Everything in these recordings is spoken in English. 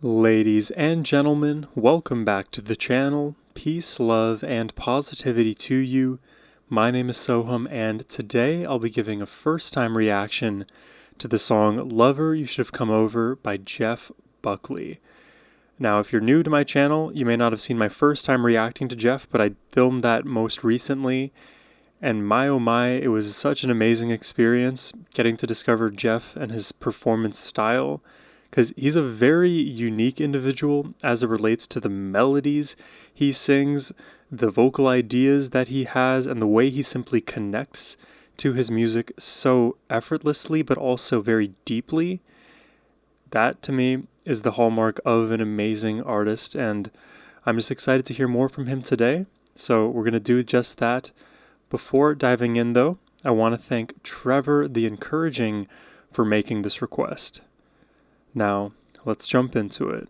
Ladies and gentlemen, welcome back to the channel. Peace, love, and positivity to you. My name is Sohum, and today I'll be giving a first-time reaction to the song Lover You Should Have Come Over by Jeff Buckley. Now, if you're new to my channel, you may not have seen my first time reacting to Jeff, but I filmed that most recently, and my oh my, it was such an amazing experience getting to discover Jeff and his performance style, because he's a very unique individual as it relates to the melodies he sings, the vocal ideas that he has, and the way he simply connects to his music so effortlessly but also very deeply. That, to me, is the hallmark of an amazing artist, and I'm just excited to hear more from him today. So we're going to do just that. Before diving in, though, I want to thank Trevor the Encouraging for making this request. Now, let's jump into it.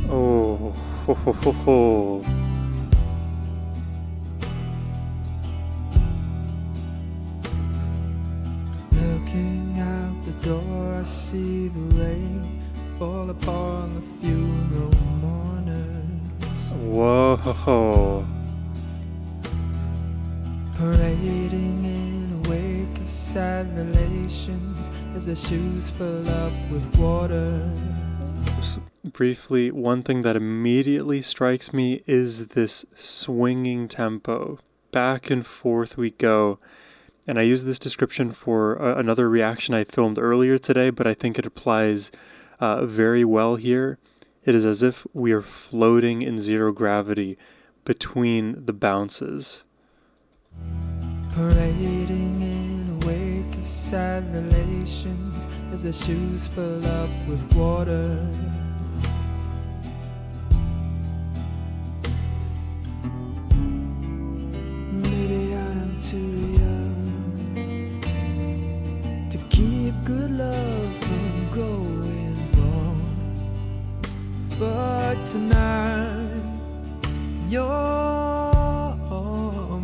Oh, ho, ho, ho, ho. Looking out the door, I see the rain fall upon the funeral mourners, Whoa. parading in a wake of sad relations as their shoes fill up with water. Briefly, one thing that immediately strikes me is this swinging tempo. Back and forth we go. And I use this description for another reaction I filmed earlier today, but I think it applies very well here. It is as if we are floating in zero gravity between the bounces. Parading in a wake of sad relations as their shoes fill up with water. Maybe I'm too young to keep good love from going wrong, but tonight you're on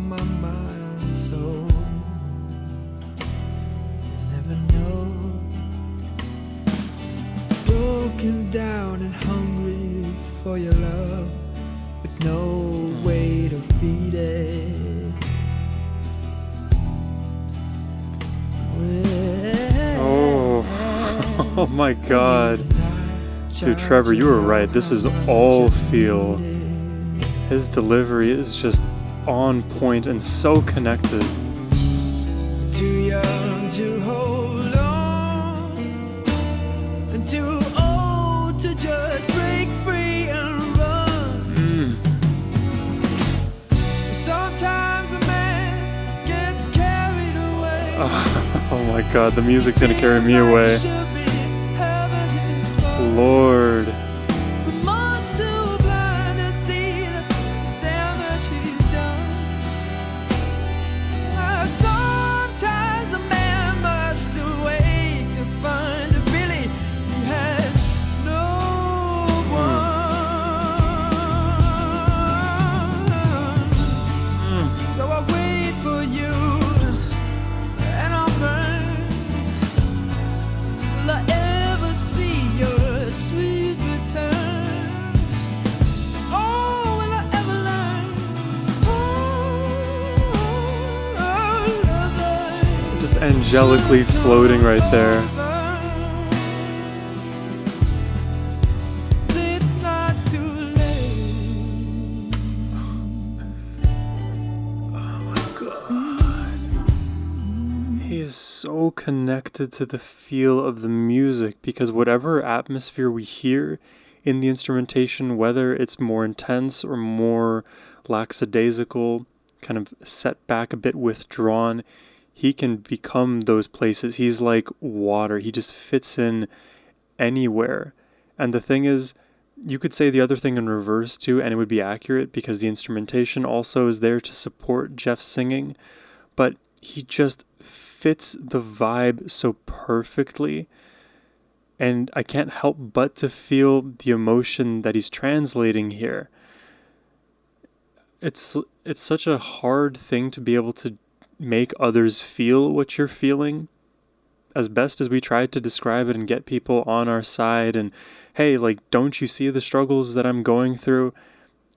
my mind and soul. You never know, broken down and hungry for your love, with no way to feed it. Oh my god. Dude, Trevor, you were right. This is all feel. His delivery is just on point and so connected. Too young to hold on, and too old to just break free and run. Sometimes a man gets carried away. Oh my god, the music's gonna carry me away. Lord. Much too blind to see the damage he's done. Sometimes a man must wait to find that really he has no one. So I wait for you, and I'll burn. Will I ever see your sweet return? Oh, will I ever learn? Oh, lover. Just angelically floating right there. It's not too late. Oh my god. He is so so connected to the feel of the music, because whatever atmosphere we hear in the instrumentation, whether it's more intense or more lackadaisical, kind of set back a bit withdrawn, he can become those places. He's like water. He just fits in anywhere. And the thing is, you could say the other thing in reverse too, and it would be accurate because the instrumentation also is there to support Jeff's singing, but he just fits the vibe so perfectly. And I can't help but to feel the emotion that he's translating here. It's such a hard thing to be able to make others feel what you're feeling. As best as we try to describe it and get people on our side and, hey, like, don't you see the struggles that I'm going through?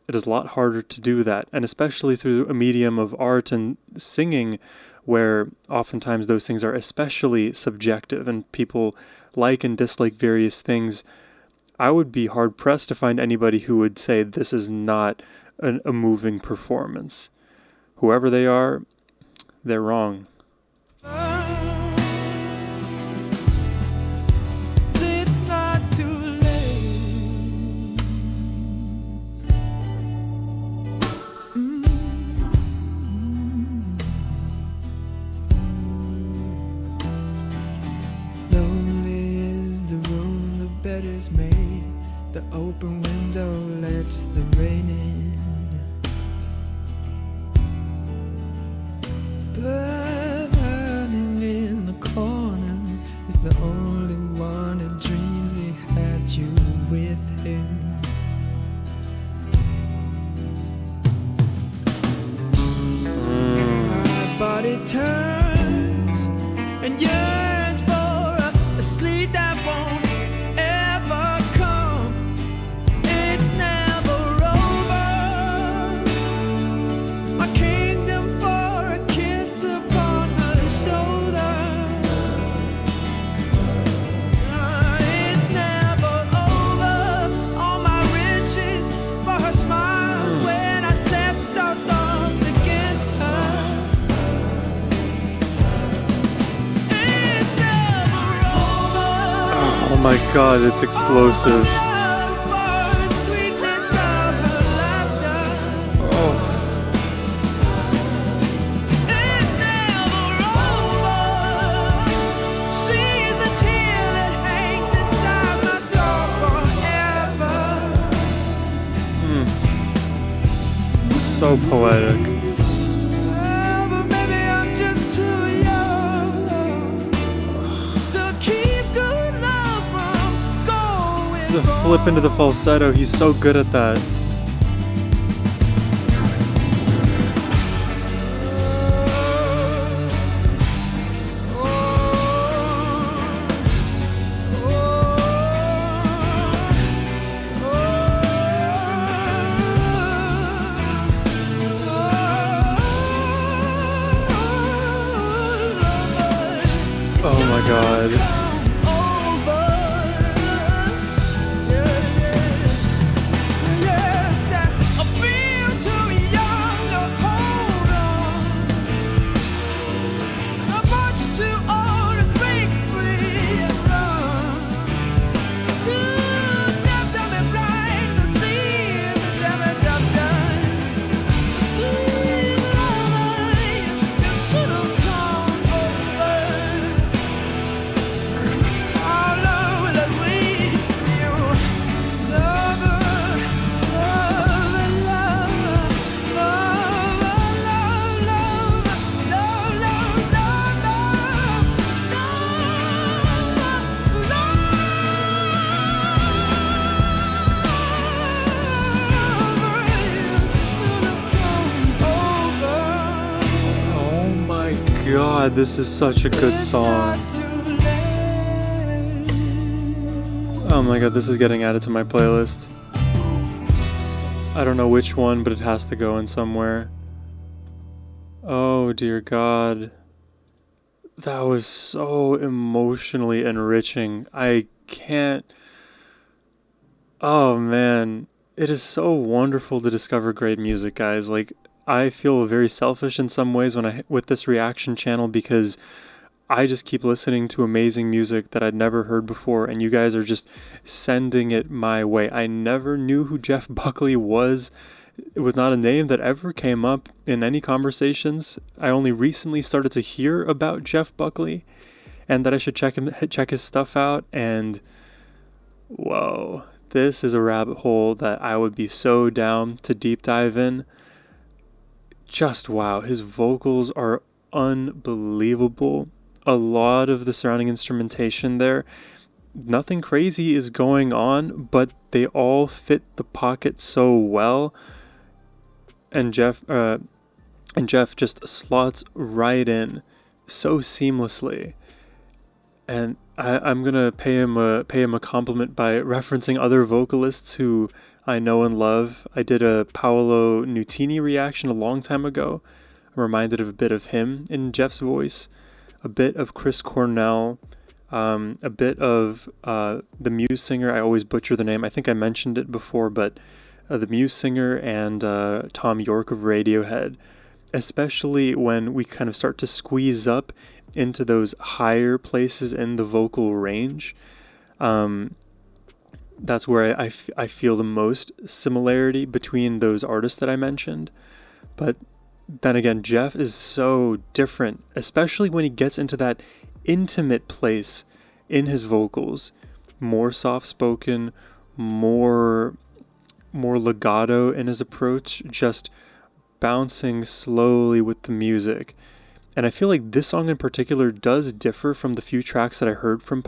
It is a lot harder to do that. And especially through a medium of art and singing, where oftentimes those things are especially subjective and people like and dislike various things. I would be hard pressed to find anybody who would say this is not a moving performance. Whoever they are, they're wrong. Is made, the open window lets the rain in. Burning in the corner is the only one that dreams he had you with him. My body turns and yearns for a sleep that won't Oh my god, it's explosive. Oh. So poetic. The flip into the falsetto, he's so good at that. Oh my god. God, this is such a good song. Oh my god, this is getting added to my playlist. I don't know which one, but it has to go in somewhere. Oh dear god. That was so emotionally enriching. I can't... Oh man. It is so wonderful to discover great music, guys. Like, I feel very selfish in some ways with this reaction channel, because I just keep listening to amazing music that I'd never heard before, and you guys are just sending it my way. I never knew who Jeff Buckley was. It was not a name that ever came up in any conversations. I only recently started to hear about Jeff Buckley, and that I should check his stuff out. And whoa, this is a rabbit hole that I would be so down to deep dive in. Just wow, his vocals are unbelievable. A lot of the surrounding instrumentation there, nothing crazy is going on, but they all fit the pocket so well. And Jeff just slots right in so seamlessly. And I'm gonna pay him a compliment by referencing other vocalists who I know and love. I did a Paolo Nutini reaction a long time ago. I'm reminded of a bit of him in Jeff's voice, a bit of Chris Cornell, a bit of the Muse singer. I always butcher the name. I think I mentioned it before, but the Muse singer and Tom York of Radiohead, especially when we kind of start to squeeze up into those higher places in the vocal range. That's where I feel the most similarity between those artists that I mentioned. But then again, Jeff is so different, especially when he gets into that intimate place in his vocals. More soft-spoken, more legato in his approach, just bouncing slowly with the music. And I feel like this song in particular does differ from the few tracks that I heard from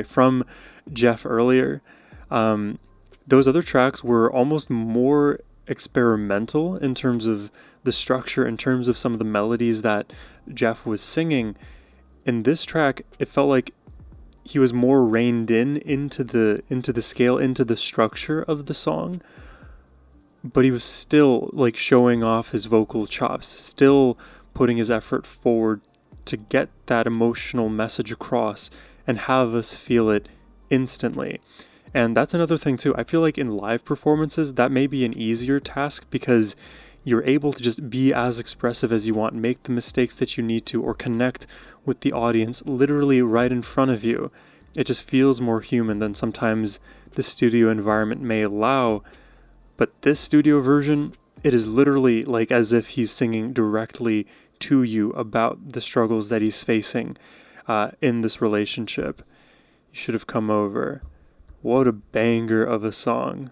from Jeff earlier. Those other tracks were almost more experimental in terms of the structure, in terms of some of the melodies that Jeff was singing. In this track, it felt like he was more reined into the scale, into the structure of the song, but he was still like showing off his vocal chops, still putting his effort forward to get that emotional message across and have us feel it instantly. And that's another thing too. I feel like in live performances, that may be an easier task because you're able to just be as expressive as you want, make the mistakes that you need to, or connect with the audience literally right in front of you. It just feels more human than sometimes the studio environment may allow. But this studio version, it is literally like as if he's singing directly to you about the struggles that he's facing in this relationship. You should have come over. What a banger of a song.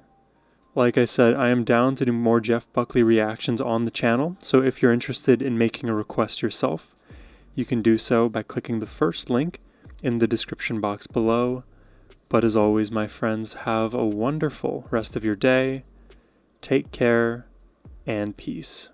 Like I said, I am down to do more Jeff Buckley reactions on the channel, so if you're interested in making a request yourself, you can do so by clicking the first link in the description box below. But as always, my friends, have a wonderful rest of your day. Take care and peace.